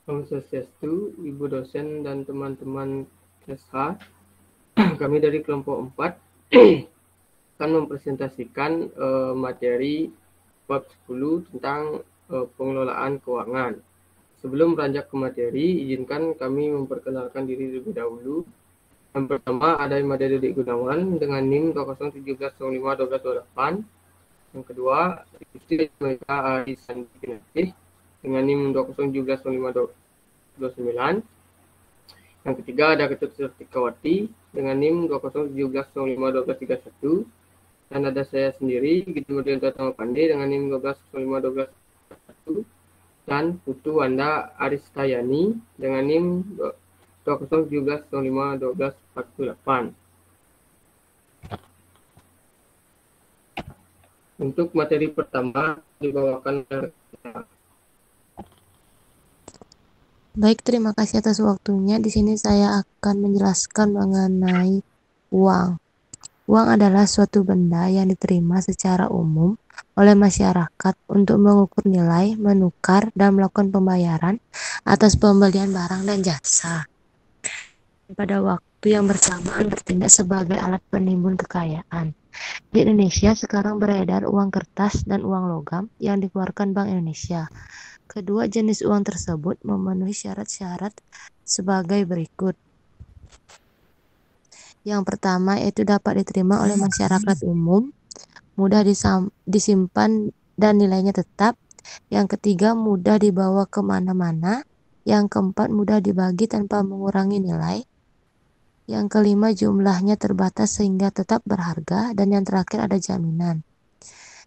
Om Swastiastu, Ibu dosen dan teman-teman SH. Kami dari kelompok 4 akan mempresentasikan materi bab 10 tentang pengelolaan keuangan. Sebelum beranjak ke materi, izinkan kami memperkenalkan diri terlebih dahulu. Yang pertama ada Imade Dedik Gunawan dengan NIM 2017051228. Yang kedua, Istri Mereka Arisan Kinasih dengan NIM 20170529. Yang ketiga ada Ketut Surtikawati dengan NIM 2017051231. Dan ada saya sendiri, Gitu Murdian Tama Pandey dengan NIM 12051231. Dan Putu Wanda Aristayani dengan NIM 2017051248. Untuk materi pertama dibawakan oleh Baik, terima kasih atas waktunya. Di sini saya akan menjelaskan mengenai uang. Uang adalah suatu benda yang diterima secara umum oleh masyarakat untuk mengukur nilai, menukar, dan melakukan pembayaran atas pembelian barang dan jasa. Pada waktu yang bersamaan bertindak sebagai alat penimbun kekayaan. Di Indonesia sekarang beredar uang kertas dan uang logam yang dikeluarkan Bank Indonesia. Kedua jenis uang tersebut memenuhi syarat-syarat sebagai berikut. Yang pertama yaitu dapat diterima oleh masyarakat umum, mudah disimpan dan nilainya tetap. Yang ketiga mudah dibawa kemana-mana. Yang keempat mudah dibagi tanpa mengurangi nilai. Yang kelima jumlahnya terbatas sehingga tetap berharga. Dan yang terakhir ada jaminan.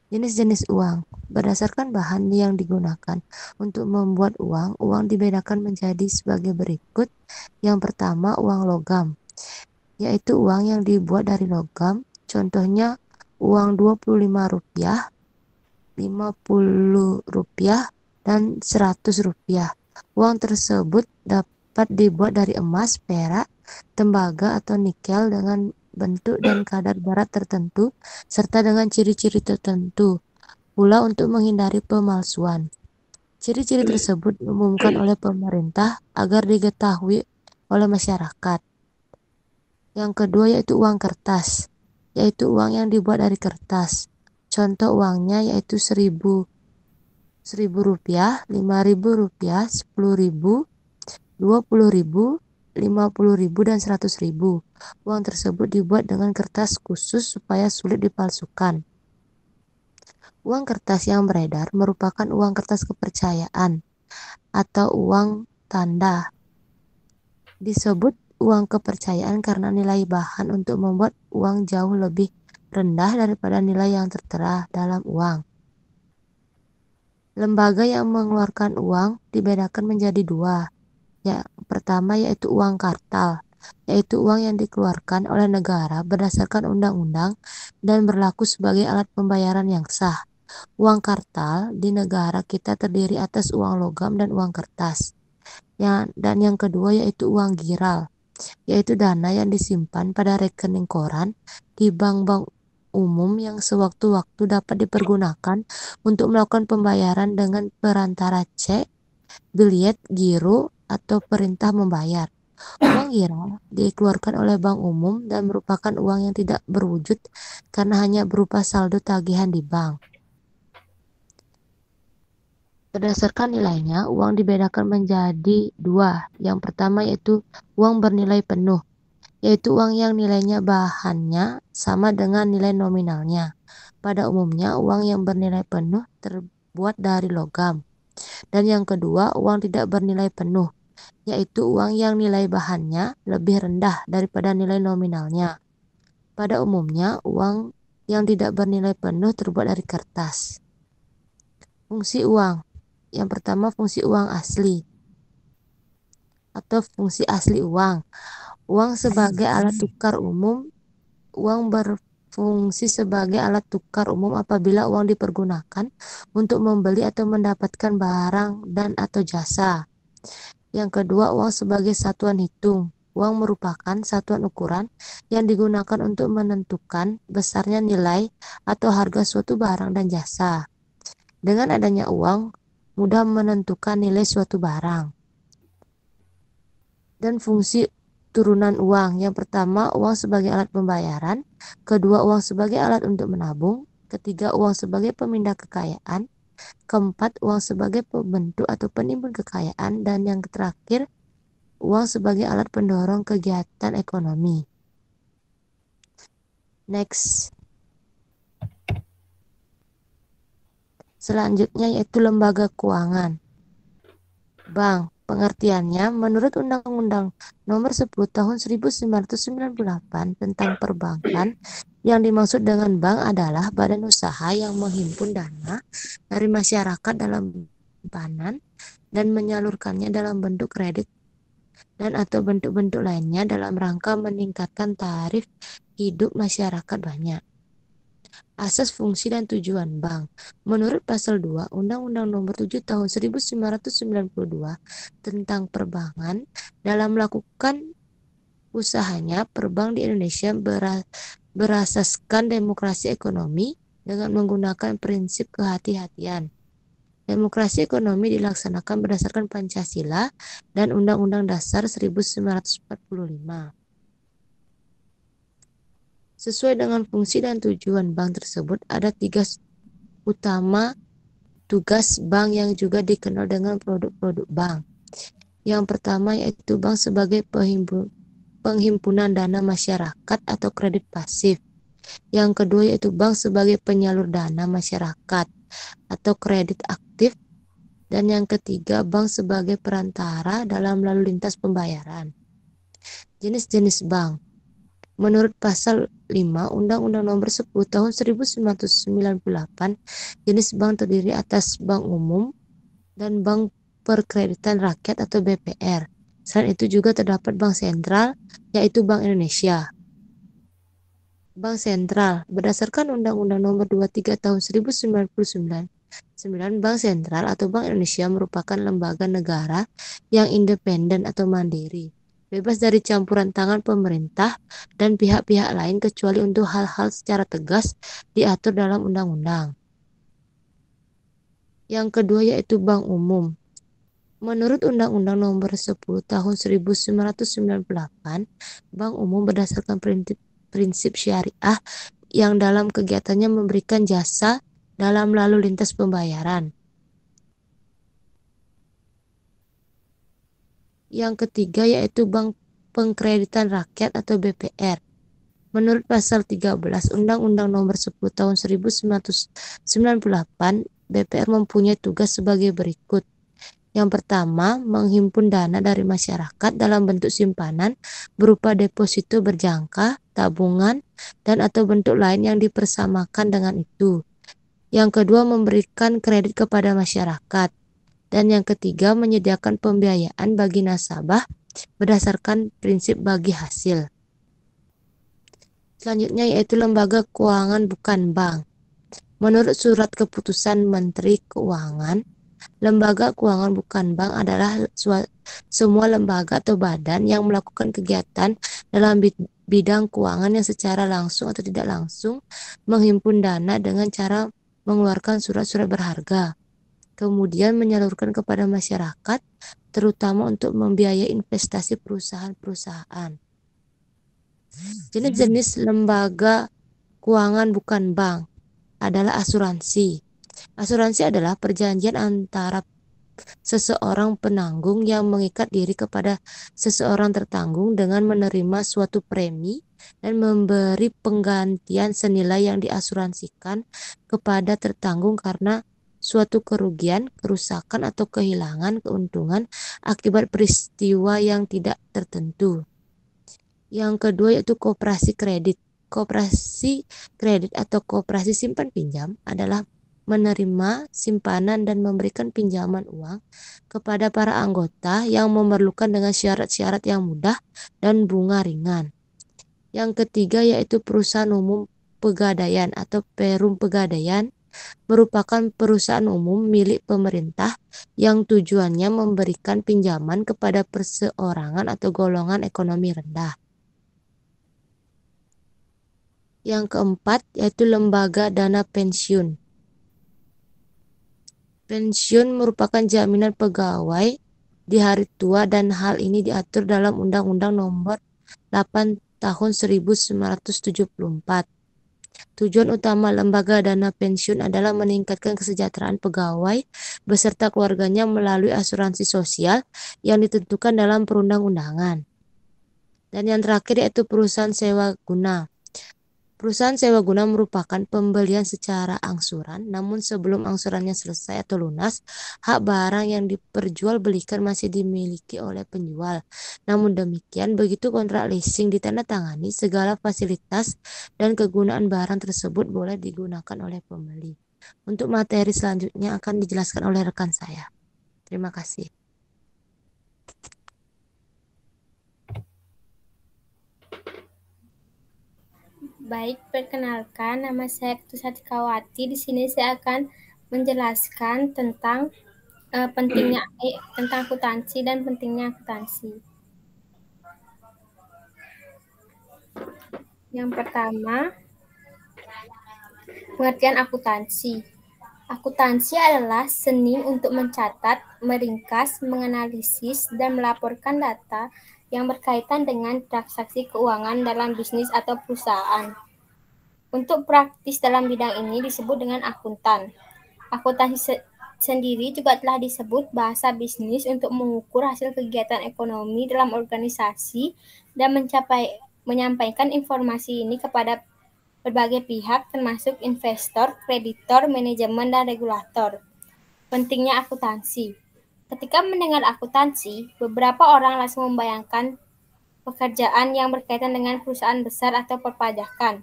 Jenis-jenis uang. Berdasarkan bahan yang digunakan untuk membuat uang dibedakan menjadi sebagai berikut. Yang pertama, uang logam, yaitu uang yang dibuat dari logam. Contohnya uang Rp25, Rp50, dan Rp100. Uang tersebut dapat dibuat dari emas, perak, tembaga, atau nikel dengan bentuk dan kadar berat tertentu, serta dengan ciri-ciri tertentu pula untuk menghindari pemalsuan. Ciri-ciri tersebut diumumkan oleh pemerintah agar diketahui oleh masyarakat. Yang kedua yaitu uang kertas, yaitu uang yang dibuat dari kertas. Contoh uangnya yaitu Rp1.000, Rp1.000, Rp5.000, Rp10.000, Rp20.000, Rp50.000, dan Rp100.000. Uang tersebut dibuat dengan kertas khusus supaya sulit dipalsukan. Uang kertas yang beredar merupakan uang kertas kepercayaan atau uang tanda. Disebut uang kepercayaan karena nilai bahan untuk membuat uang jauh lebih rendah daripada nilai yang tertera dalam uang. Lembaga yang mengeluarkan uang dibedakan menjadi dua. Yang pertama yaitu uang kartal, yaitu uang yang dikeluarkan oleh negara berdasarkan undang-undang dan berlaku sebagai alat pembayaran yang sah. Uang kartal di negara kita terdiri atas uang logam dan uang kertas. Dan yang kedua yaitu uang giral, yaitu dana yang disimpan pada rekening koran di bank-bank umum yang sewaktu-waktu dapat dipergunakan untuk melakukan pembayaran dengan perantara cek, biliet, giro, atau perintah membayar. Uang giral dikeluarkan oleh bank umum dan merupakan uang yang tidak berwujud karena hanya berupa saldo tagihan di bank. Berdasarkan nilainya, uang dibedakan menjadi dua. Yang pertama yaitu uang bernilai penuh, yaitu uang yang nilainya bahannya sama dengan nilai nominalnya. Pada umumnya, uang yang bernilai penuh terbuat dari logam. Dan yang kedua, uang tidak bernilai penuh, yaitu uang yang nilai bahannya lebih rendah daripada nilai nominalnya. Pada umumnya, uang yang tidak bernilai penuh terbuat dari kertas. Fungsi uang. Yang pertama, fungsi uang asli atau fungsi asli uang. Uang sebagai alat tukar umum. Uang berfungsi sebagai alat tukar umum apabila uang dipergunakan untuk membeli atau mendapatkan barang dan atau jasa. Yang kedua, uang sebagai satuan hitung. Uang merupakan satuan ukuran yang digunakan untuk menentukan besarnya nilai atau harga suatu barang dan jasa. Dengan adanya uang, mudah menentukan nilai suatu barang. dan fungsi turunan uang. Yang pertama, uang sebagai alat pembayaran. Kedua, uang sebagai alat untuk menabung. Ketiga, uang sebagai pemindah kekayaan. Keempat, uang sebagai pembentuk atau penimbun kekayaan. Dan yang terakhir, uang sebagai alat pendorong kegiatan ekonomi. Next. Selanjutnya yaitu lembaga keuangan. Bank. Pengertiannya, menurut Undang-Undang Nomor 10 Tahun 1998 tentang Perbankan, yang dimaksud dengan bank adalah badan usaha yang menghimpun dana dari masyarakat dalam simpanan dan menyalurkannya dalam bentuk kredit dan atau bentuk-bentuk lainnya dalam rangka meningkatkan taraf hidup masyarakat banyak. Asas, fungsi, dan tujuan bank. Menurut Pasal 2 Undang-Undang Nomor 7 Tahun 1992 tentang Perbankan, dalam melakukan usahanya, perbank di Indonesia berasaskan demokrasi ekonomi dengan menggunakan prinsip kehati-hatian. Demokrasi ekonomi dilaksanakan berdasarkan Pancasila dan Undang-Undang Dasar 1945. Sesuai dengan fungsi dan tujuan bank tersebut, ada 3 utama tugas bank yang juga dikenal dengan produk-produk bank. Yang pertama yaitu bank sebagai penghimpunan dana masyarakat atau kredit pasif. Yang kedua yaitu bank sebagai penyalur dana masyarakat atau kredit aktif. Dan yang ketiga, bank sebagai perantara dalam lalu lintas pembayaran. Jenis-jenis bank. Menurut Pasal 5 Undang-Undang Nomor 10 Tahun 1998, jenis bank terdiri atas bank umum dan bank perkreditan rakyat atau BPR. Selain itu juga terdapat bank sentral, yaitu Bank Indonesia. Bank sentral, berdasarkan Undang-Undang Nomor 23 Tahun 1999, Bank Sentral atau Bank Indonesia merupakan lembaga negara yang independen atau mandiri, bebas dari campuran tangan pemerintah dan pihak-pihak lain kecuali untuk hal-hal secara tegas diatur dalam undang-undang. Yang kedua yaitu bank umum. Menurut Undang-Undang Nomor 10 Tahun 1998, bank umum berdasarkan prinsip syariah yang dalam kegiatannya memberikan jasa dalam lalu lintas pembayaran. Yang ketiga yaitu bank pengkreditan rakyat atau BPR. Menurut Pasal 13 Undang-Undang Nomor 10 Tahun 1998, BPR mempunyai tugas sebagai berikut. Yang pertama, menghimpun dana dari masyarakat dalam bentuk simpanan berupa deposito berjangka, tabungan, dan atau bentuk lain yang dipersamakan dengan itu. Yang kedua, memberikan kredit kepada masyarakat. Dan yang ketiga, menyediakan pembiayaan bagi nasabah berdasarkan prinsip bagi hasil. Selanjutnya yaitu lembaga keuangan bukan bank. Menurut surat keputusan Menteri Keuangan, lembaga keuangan bukan bank adalah semua lembaga atau badan yang melakukan kegiatan dalam bidang keuangan yang secara langsung atau tidak langsung menghimpun dana dengan cara mengeluarkan surat-surat berharga, kemudian menyalurkan kepada masyarakat, terutama untuk membiayai investasi perusahaan-perusahaan. Jenis-jenis lembaga keuangan bukan bank adalah asuransi. Asuransi adalah perjanjian antara seseorang penanggung yang mengikat diri kepada seseorang tertanggung dengan menerima suatu premi dan memberi penggantian senilai yang diasuransikan kepada tertanggung karena suatu kerugian, kerusakan, atau kehilangan keuntungan akibat peristiwa yang tidak tertentu. Yang kedua yaitu koperasi kredit. Koperasi kredit atau koperasi simpan pinjam adalah menerima simpanan dan memberikan pinjaman uang kepada para anggota yang memerlukan dengan syarat-syarat yang mudah dan bunga ringan. Yang ketiga yaitu perusahaan umum pegadaian atau perum pegadaian, merupakan perusahaan umum milik pemerintah yang tujuannya memberikan pinjaman kepada perseorangan atau golongan ekonomi rendah. Yang keempat yaitu lembaga dana pensiun. Pensiun merupakan jaminan pegawai di hari tua dan hal ini diatur dalam Undang-Undang Nomor 8 Tahun 1974. Tujuan utama lembaga dana pensiun adalah meningkatkan kesejahteraan pegawai beserta keluarganya melalui asuransi sosial yang ditentukan dalam perundang-undangan. Dan yang terakhir yaitu perusahaan sewa guna. Perusahaan sewa guna merupakan pembelian secara angsuran, namun sebelum angsurannya selesai atau lunas, hak barang yang diperjualbelikan masih dimiliki oleh penjual. Namun demikian, begitu kontrak leasing ditandatangani, segala fasilitas dan kegunaan barang tersebut boleh digunakan oleh pembeli. Untuk materi selanjutnya akan dijelaskan oleh rekan saya. Terima kasih. Baik, perkenalkan nama saya Putu Satikawati. Di sini saya akan menjelaskan tentang tentang akuntansi dan pentingnya akuntansi. Yang pertama, pengertian akuntansi. Akuntansi adalah seni untuk mencatat, meringkas, menganalisis, dan melaporkan data yang berkaitan dengan transaksi keuangan dalam bisnis atau perusahaan. Untuk praktis dalam bidang ini disebut dengan akuntan. Akuntansi sendiri juga telah disebut bahasa bisnis untuk mengukur hasil kegiatan ekonomi dalam organisasi dan menyampaikan informasi ini kepada berbagai pihak termasuk investor, kreditor, manajemen, dan regulator. Pentingnya akuntansi. Ketika mendengar akuntansi, beberapa orang langsung membayangkan pekerjaan yang berkaitan dengan perusahaan besar atau perpajakan.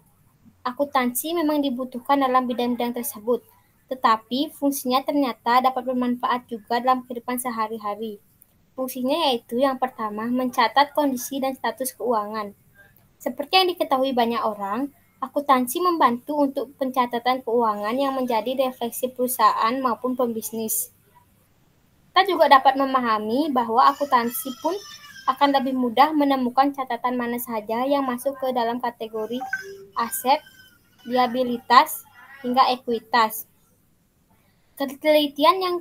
Akuntansi memang dibutuhkan dalam bidang-bidang tersebut, tetapi fungsinya ternyata dapat bermanfaat juga dalam kehidupan sehari-hari. Fungsinya yaitu yang pertama, mencatat kondisi dan status keuangan. Seperti yang diketahui banyak orang, akuntansi membantu untuk pencatatan keuangan yang menjadi refleksi perusahaan maupun pembisnis. Kita juga dapat memahami bahwa akuntansi pun akan lebih mudah menemukan catatan mana saja yang masuk ke dalam kategori aset, liabilitas, hingga ekuitas. Ketelitian yang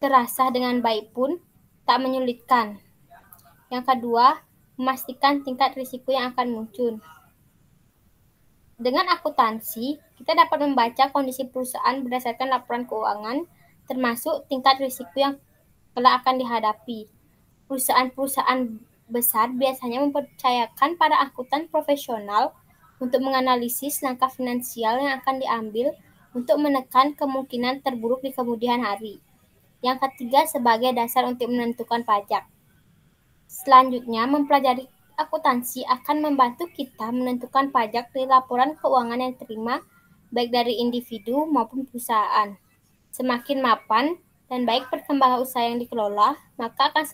terasah dengan baik pun tak menyulitkan. Yang kedua, memastikan tingkat risiko yang akan muncul. Dengan akuntansi, kita dapat membaca kondisi perusahaan berdasarkan laporan keuangan, termasuk tingkat risiko yang kelak akan dihadapi. Perusahaan-perusahaan besar biasanya mempercayakan para akuntan profesional untuk menganalisis langkah finansial yang akan diambil untuk menekan kemungkinan terburuk di kemudian hari. Yang ketiga, sebagai dasar untuk menentukan pajak. Selanjutnya, mempelajari akuntansi akan membantu kita menentukan pajak dari laporan keuangan yang diterima, baik dari individu maupun perusahaan. Semakin mapan dan baik perkembangan usaha yang dikelola, maka akan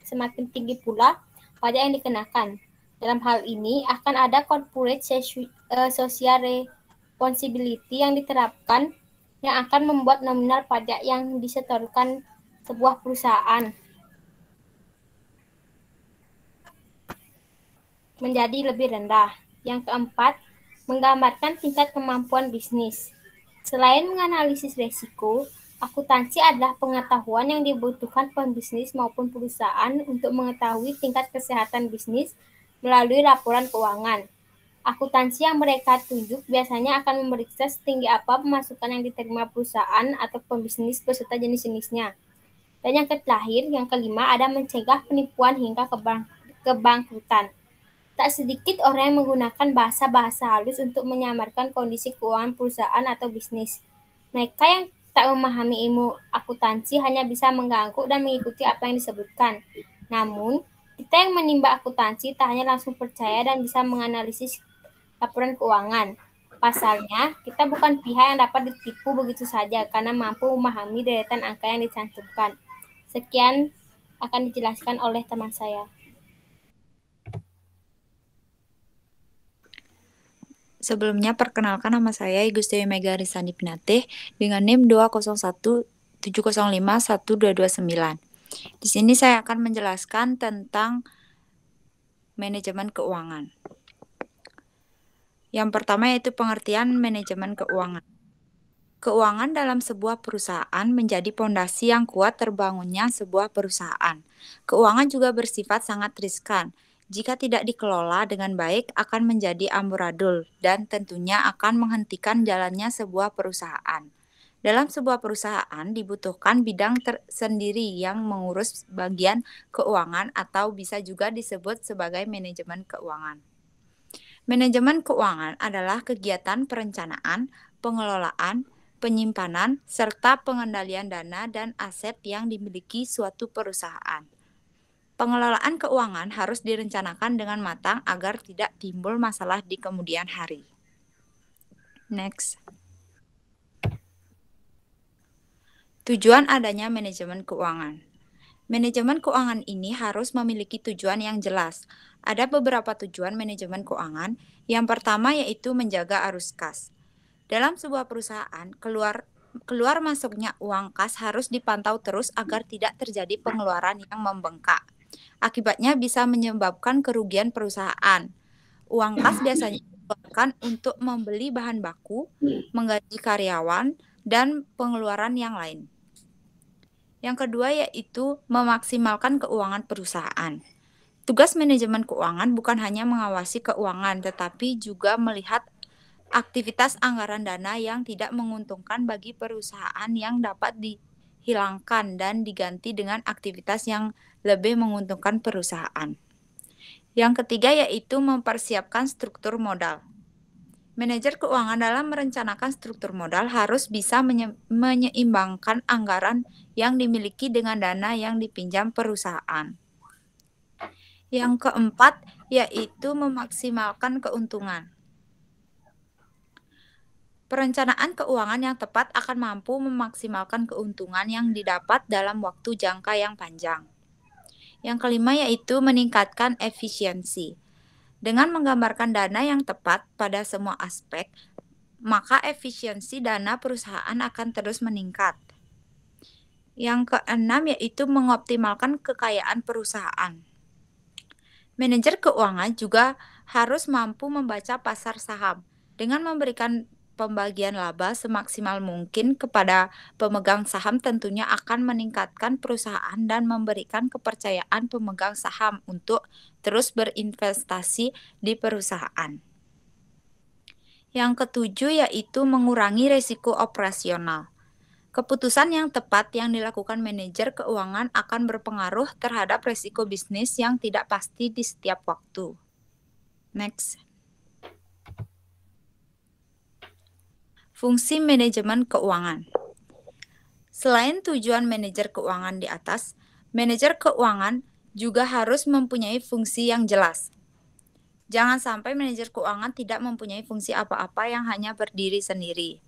semakin tinggi pula pajak yang dikenakan. Dalam hal ini, akan ada corporate social responsibility yang diterapkan yang akan membuat nominal pajak yang disetorkan sebuah perusahaan menjadi lebih rendah. Yang keempat, menggambarkan tingkat kemampuan bisnis. Selain menganalisis risiko, akuntansi adalah pengetahuan yang dibutuhkan pembisnis maupun perusahaan untuk mengetahui tingkat kesehatan bisnis melalui laporan keuangan. Akuntansi yang mereka tunjuk biasanya akan memeriksa setinggi apa pemasukan yang diterima perusahaan atau pembisnis beserta jenis-jenisnya. Dan yang terakhir, yang kelima, ada mencegah penipuan hingga kebangkrutan. Tak sedikit orang yang menggunakan bahasa-bahasa halus untuk menyamarkan kondisi keuangan perusahaan atau bisnis. Mereka yang tak memahami ilmu akuntansi hanya bisa mengganggu dan mengikuti apa yang disebutkan. Namun, kita yang menimba akuntansi tak hanya langsung percaya dan bisa menganalisis laporan keuangan. Pasalnya, kita bukan pihak yang dapat ditipu begitu saja karena mampu memahami deretan angka yang dicantumkan. Sekian akan dijelaskan oleh teman saya. Sebelumnya, perkenalkan nama saya I Gusti Mega Risani Pinate dengan NIM 20170512229. Di sini saya akan menjelaskan tentang manajemen keuangan. Yang pertama yaitu pengertian manajemen keuangan. Keuangan dalam sebuah perusahaan menjadi pondasi yang kuat terbangunnya sebuah perusahaan. Keuangan juga bersifat sangat riskan. Jika tidak dikelola dengan baik akan menjadi amburadul dan tentunya akan menghentikan jalannya sebuah perusahaan. Dalam sebuah perusahaan dibutuhkan bidang tersendiri yang mengurus bagian keuangan atau bisa juga disebut sebagai manajemen keuangan. Manajemen keuangan adalah kegiatan perencanaan, pengelolaan, penyimpanan, serta pengendalian dana dan aset yang dimiliki suatu perusahaan. Pengelolaan keuangan harus direncanakan dengan matang agar tidak timbul masalah di kemudian hari. Next. Tujuan adanya manajemen keuangan. Manajemen keuangan ini harus memiliki tujuan yang jelas. Ada beberapa tujuan manajemen keuangan. Yang pertama yaitu menjaga arus kas. Dalam sebuah perusahaan, keluar masuknya uang kas harus dipantau terus agar tidak terjadi pengeluaran yang membengkak. Akibatnya bisa menyebabkan kerugian perusahaan. Uang kas biasanya dikeluarkan untuk membeli bahan baku, menggaji karyawan, dan pengeluaran yang lain. Yang kedua yaitu memaksimalkan keuangan perusahaan. Tugas manajemen keuangan bukan hanya mengawasi keuangan, tetapi juga melihat aktivitas anggaran dana yang tidak menguntungkan bagi perusahaan yang dapat dihilangkan dan diganti dengan aktivitas yang lebih menguntungkan perusahaan. Yang ketiga yaitu mempersiapkan struktur modal. Manajer keuangan dalam merencanakan struktur modal harus bisa menyeimbangkan anggaran yang dimiliki dengan dana yang dipinjam perusahaan. Yang keempat yaitu memaksimalkan keuntungan. Perencanaan keuangan yang tepat akan mampu memaksimalkan keuntungan yang didapat dalam waktu jangka yang panjang. Yang kelima yaitu meningkatkan efisiensi. Dengan menggambarkan dana yang tepat pada semua aspek, maka efisiensi dana perusahaan akan terus meningkat. Yang keenam yaitu mengoptimalkan kekayaan perusahaan. Manajer keuangan juga harus mampu membaca pasar saham dengan memberikan pembagian laba semaksimal mungkin kepada pemegang saham tentunya akan meningkatkan perusahaan dan memberikan kepercayaan pemegang saham untuk terus berinvestasi di perusahaan. Yang ketujuh yaitu mengurangi risiko operasional. Keputusan yang tepat yang dilakukan manajer keuangan akan berpengaruh terhadap risiko bisnis yang tidak pasti di setiap waktu. Next. Fungsi manajemen keuangan. Selain tujuan manajer keuangan di atas, manajer keuangan juga harus mempunyai fungsi yang jelas. Jangan sampai manajer keuangan tidak mempunyai fungsi apa-apa yang hanya berdiri sendiri.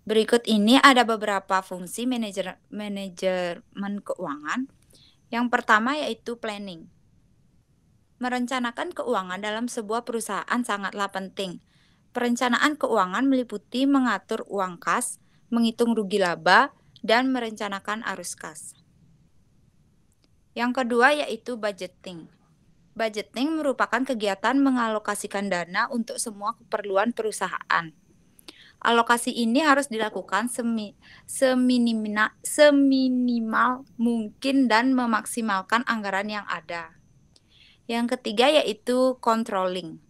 Berikut ini ada beberapa fungsi manajemen keuangan. Yang pertama yaitu planning. Merencanakan keuangan dalam sebuah perusahaan sangatlah penting. Perencanaan keuangan meliputi mengatur uang kas, menghitung rugi laba, dan merencanakan arus kas. Yang kedua yaitu budgeting. Budgeting merupakan kegiatan mengalokasikan dana untuk semua keperluan perusahaan. Alokasi ini harus dilakukan seminimal mungkin dan memaksimalkan anggaran yang ada. Yang ketiga yaitu controlling.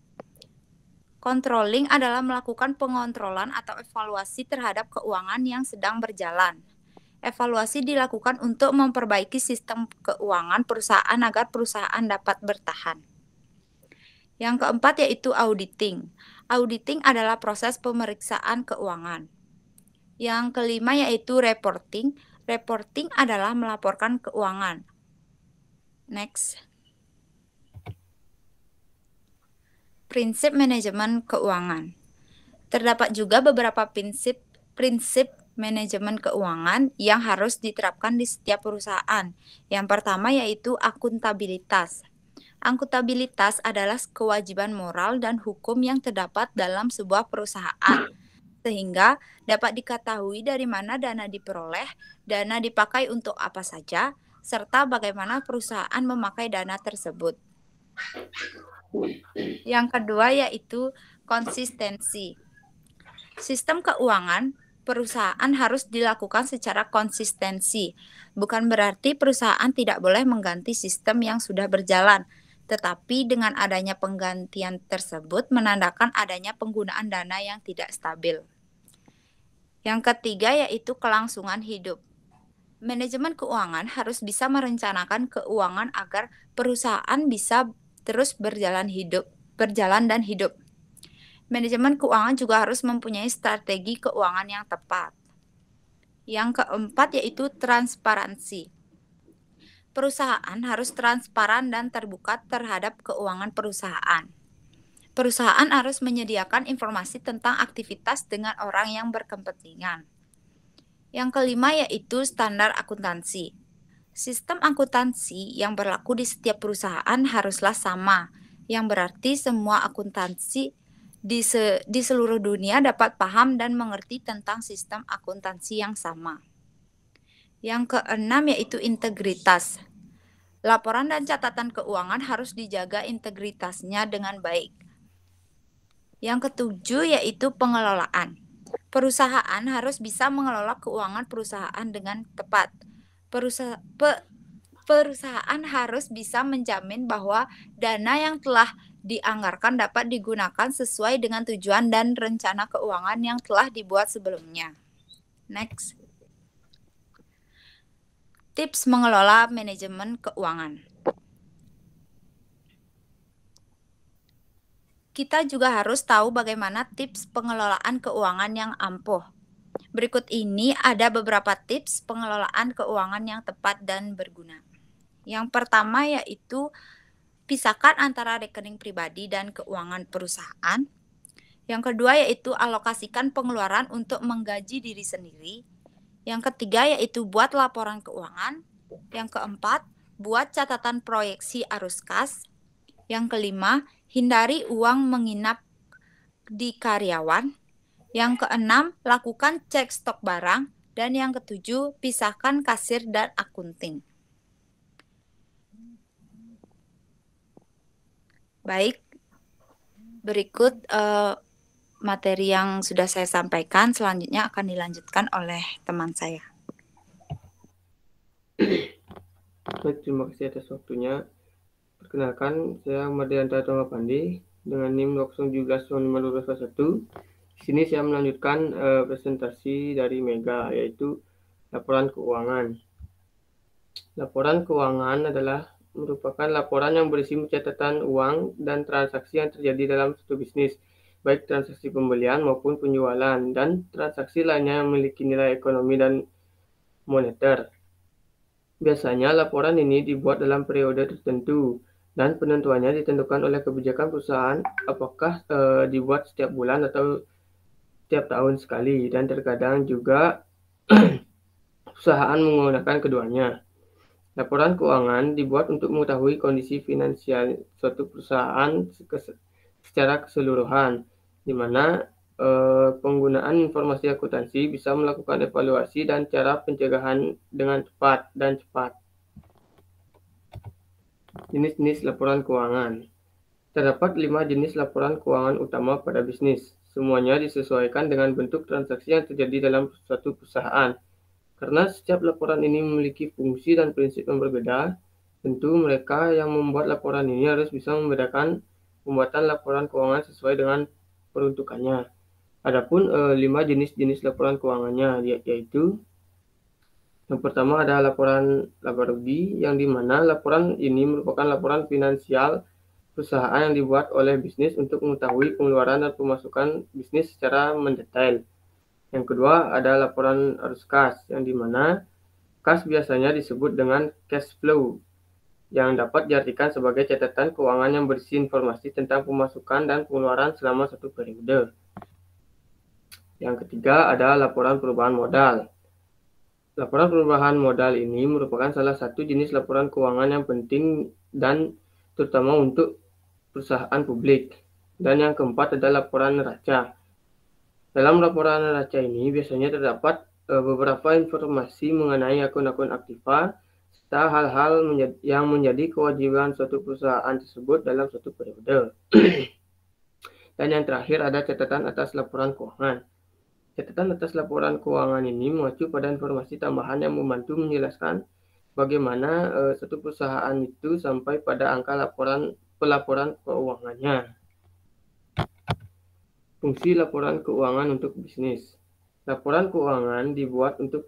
Controlling adalah melakukan pengontrolan atau evaluasi terhadap keuangan yang sedang berjalan. Evaluasi dilakukan untuk memperbaiki sistem keuangan perusahaan agar perusahaan dapat bertahan. Yang keempat yaitu auditing. Auditing adalah proses pemeriksaan keuangan. Yang kelima yaitu reporting. Reporting adalah melaporkan keuangan. Next. Prinsip manajemen keuangan. Terdapat juga beberapa prinsip manajemen keuangan yang harus diterapkan di setiap perusahaan. Yang pertama yaitu akuntabilitas. Akuntabilitas adalah kewajiban moral dan hukum yang terdapat dalam sebuah perusahaan, sehingga dapat diketahui dari mana dana diperoleh, dana dipakai untuk apa saja, serta bagaimana perusahaan memakai dana tersebut. Yang kedua yaitu konsistensi. Sistem keuangan perusahaan harus dilakukan secara konsistensi. Bukan berarti perusahaan tidak boleh mengganti sistem yang sudah berjalan, tetapi dengan adanya penggantian tersebut menandakan adanya penggunaan dana yang tidak stabil. Yang ketiga yaitu kelangsungan hidup. Manajemen keuangan harus bisa merencanakan keuangan agar perusahaan bisa terus berjalan dan hidup. Manajemen keuangan juga harus mempunyai strategi keuangan yang tepat. Yang keempat yaitu transparansi. Perusahaan harus transparan dan terbuka terhadap keuangan perusahaan. Perusahaan harus menyediakan informasi tentang aktivitas dengan orang yang berkepentingan. Yang kelima yaitu standar akuntansi. Sistem akuntansi yang berlaku di setiap perusahaan haruslah sama, yang berarti semua akuntansi di seluruh dunia dapat paham dan mengerti tentang sistem akuntansi yang sama. Yang keenam yaitu integritas. Laporan dan catatan keuangan harus dijaga integritasnya dengan baik. Yang ketujuh yaitu pengelolaan. Perusahaan harus bisa mengelola keuangan perusahaan dengan tepat. Perusahaan harus bisa menjamin bahwa dana yang telah dianggarkan dapat digunakan sesuai dengan tujuan dan rencana keuangan yang telah dibuat sebelumnya. Next. Tips mengelola manajemen keuangan. Kita juga harus tahu bagaimana tips pengelolaan keuangan yang ampuh. Berikut ini ada beberapa tips pengelolaan keuangan yang tepat dan berguna. Yang pertama yaitu pisahkan antara rekening pribadi dan keuangan perusahaan. Yang kedua yaitu alokasikan pengeluaran untuk menggaji diri sendiri. Yang ketiga yaitu buat laporan keuangan. Yang keempat, buat catatan proyeksi arus kas. Yang kelima, hindari uang menginap di karyawan. Yang keenam, lakukan cek stok barang. Dan yang ketujuh, pisahkan kasir dan akunting. Baik, berikut materi yang sudah saya sampaikan, selanjutnya akan dilanjutkan oleh teman saya. Baik, terima kasih atas waktunya. Perkenalkan, saya Mardianta Tonga Pandi dengan NIM 0179521. Di sini saya melanjutkan presentasi dari Mega, yaitu laporan keuangan. Laporan keuangan adalah merupakan laporan yang berisi catatan uang dan transaksi yang terjadi dalam suatu bisnis, baik transaksi pembelian maupun penjualan, dan transaksi lainnya yang memiliki nilai ekonomi dan moneter. Biasanya laporan ini dibuat dalam periode tertentu, dan penentuannya ditentukan oleh kebijakan perusahaan apakah dibuat setiap bulan atau setiap tahun sekali, dan terkadang juga perusahaan menggunakan keduanya. Laporan keuangan dibuat untuk mengetahui kondisi finansial suatu perusahaan secara keseluruhan, di mana penggunaan informasi akuntansi bisa melakukan evaluasi dan cara pencegahan dengan tepat dan cepat. Jenis-jenis laporan keuangan. Terdapat 5 jenis laporan keuangan utama pada bisnis. Semuanya disesuaikan dengan bentuk transaksi yang terjadi dalam suatu perusahaan. Karena setiap laporan ini memiliki fungsi dan prinsip yang berbeda, tentu mereka yang membuat laporan ini harus bisa membedakan pembuatan laporan keuangan sesuai dengan peruntukannya. Adapun 5 jenis-jenis laporan keuangannya, yaitu yang pertama ada laporan laba rugi, yang dimana laporan ini merupakan laporan finansial perusahaan yang dibuat oleh bisnis untuk mengetahui pengeluaran dan pemasukan bisnis secara mendetail. Yang kedua ada laporan arus kas, yang dimana kas biasanya disebut dengan cash flow, yang dapat diartikan sebagai catatan keuangan yang berisi informasi tentang pemasukan dan pengeluaran selama satu periode. Yang ketiga ada laporan perubahan modal. Laporan perubahan modal ini merupakan salah satu jenis laporan keuangan yang penting dan terutama untuk perusahaan publik. Dan yang keempat adalah laporan neraca. Dalam laporan neraca ini biasanya terdapat beberapa informasi mengenai akun-akun aktiva serta hal-hal yang menjadi kewajiban suatu perusahaan tersebut dalam suatu periode. Dan yang terakhir ada catatan atas laporan keuangan. Catatan atas laporan keuangan ini mengacu pada informasi tambahan yang membantu menjelaskan bagaimana satu perusahaan itu sampai pada angka pelaporan keuangannya. Fungsi laporan keuangan untuk bisnis. Laporan keuangan dibuat untuk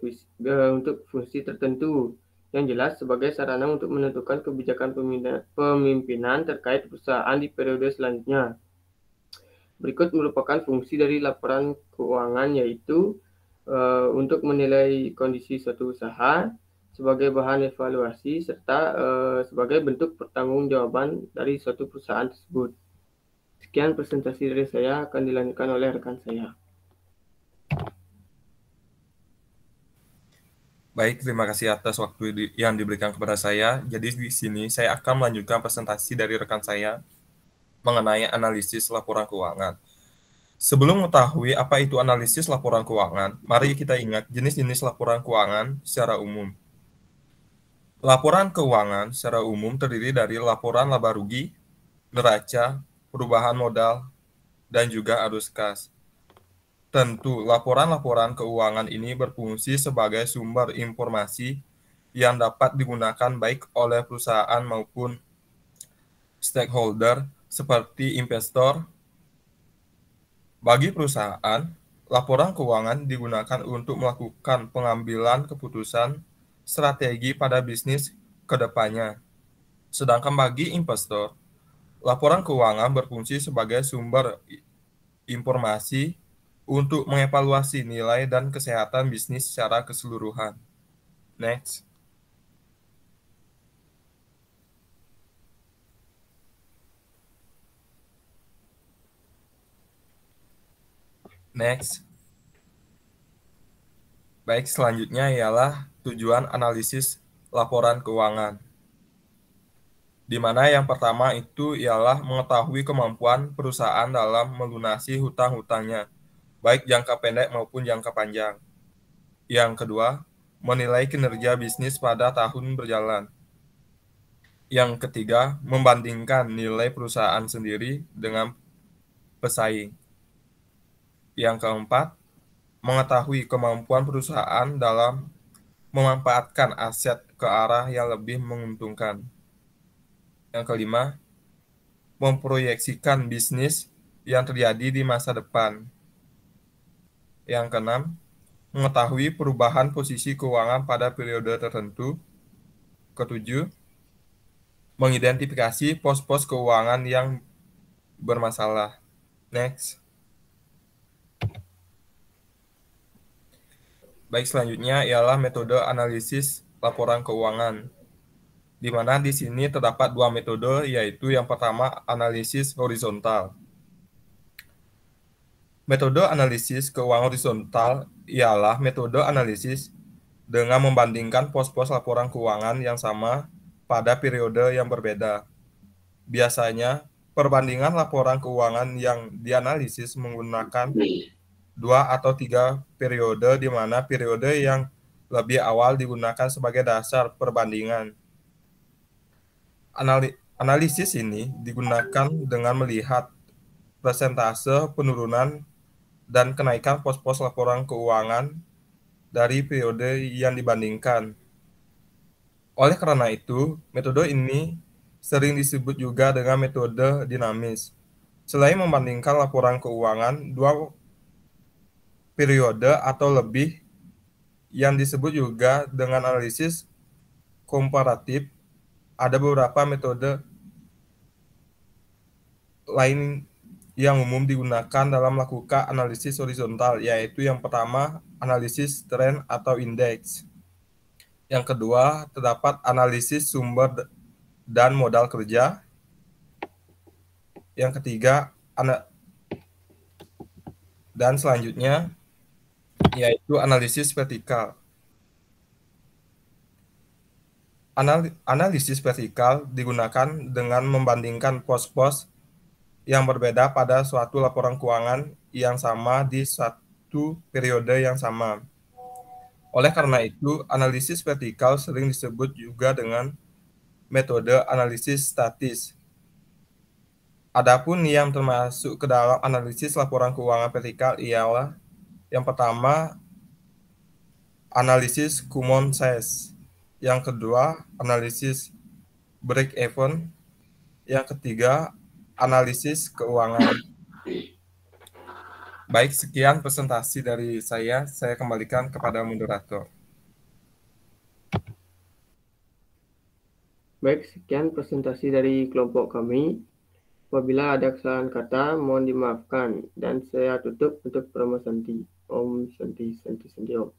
fungsi tertentu yang jelas sebagai sarana untuk menentukan kebijakan pemimpinan terkait perusahaan di periode selanjutnya. Berikut merupakan fungsi dari laporan keuangan, yaitu untuk menilai kondisi suatu usaha sebagai bahan evaluasi serta sebagai bentuk pertanggungjawaban dari suatu perusahaan tersebut. Sekian presentasi dari saya, akan dilanjutkan oleh rekan saya. Baik, terima kasih atas waktu yang diberikan kepada saya. Jadi di sini saya akan melanjutkan presentasi dari rekan saya mengenai analisis laporan keuangan. Sebelum mengetahui apa itu analisis laporan keuangan, mari kita ingat jenis-jenis laporan keuangan secara umum. Laporan keuangan secara umum terdiri dari laporan laba rugi, neraca, perubahan modal, dan juga arus kas. Tentu, laporan-laporan keuangan ini berfungsi sebagai sumber informasi yang dapat digunakan baik oleh perusahaan maupun stakeholder seperti investor. Bagi perusahaan, laporan keuangan digunakan untuk melakukan pengambilan keputusan strategi pada bisnis ke depannya. Sedangkan bagi investor, laporan keuangan berfungsi sebagai sumber informasi untuk mengevaluasi nilai dan kesehatan bisnis secara keseluruhan. Next. Next. Baik, selanjutnya ialah tujuan analisis laporan keuangan. Di mana yang pertama itu ialah mengetahui kemampuan perusahaan dalam melunasi hutang-hutangnya, baik jangka pendek maupun jangka panjang. Yang kedua, menilai kinerja bisnis pada tahun berjalan. Yang ketiga, membandingkan nilai perusahaan sendiri dengan pesaing. Yang keempat, mengetahui kemampuan perusahaan dalam memanfaatkan aset ke arah yang lebih menguntungkan. Yang kelima, memproyeksikan bisnis yang terjadi di masa depan. Yang keenam, mengetahui perubahan posisi keuangan pada periode tertentu. Ketujuh, mengidentifikasi pos-pos keuangan yang bermasalah. Next. Baik, selanjutnya ialah metode analisis laporan keuangan, di mana di sini terdapat dua metode, yaitu yang pertama analisis horizontal. Metode analisis keuangan horizontal ialah metode analisis dengan membandingkan pos-pos laporan keuangan yang sama pada periode yang berbeda. Biasanya, perbandingan laporan keuangan yang dianalisis menggunakan 2 atau 3 periode, di mana periode yang lebih awal digunakan sebagai dasar perbandingan. Analisis ini digunakan dengan melihat persentase penurunan dan kenaikan pos-pos laporan keuangan dari periode yang dibandingkan. Oleh karena itu, metode ini sering disebut juga dengan metode dinamis. Selain membandingkan laporan keuangan 2 periode atau lebih, yang disebut juga dengan analisis komparatif, ada beberapa metode lain yang umum digunakan dalam melakukan analisis horizontal, yaitu yang pertama, analisis tren atau indeks. Yang kedua, terdapat analisis sumber dan modal kerja. Yang ketiga, dan selanjutnya, yaitu analisis vertikal. Analisis vertikal digunakan dengan membandingkan pos-pos yang berbeda pada suatu laporan keuangan yang sama di satu periode yang sama. Oleh karena itu, analisis vertikal sering disebut juga dengan metode analisis statis. Adapun yang termasuk ke dalam analisis laporan keuangan vertikal ialah Yang pertama, analisis common size. Yang kedua, analisis break even. Yang ketiga, analisis keuangan. Baik, sekian presentasi dari saya. Saya kembalikan kepada moderator. Baik, sekian presentasi dari kelompok kami. Apabila ada kesalahan kata, mohon dimaafkan. Dan saya tutup untuk Promo Santi. Om Santi Santi Santi Om.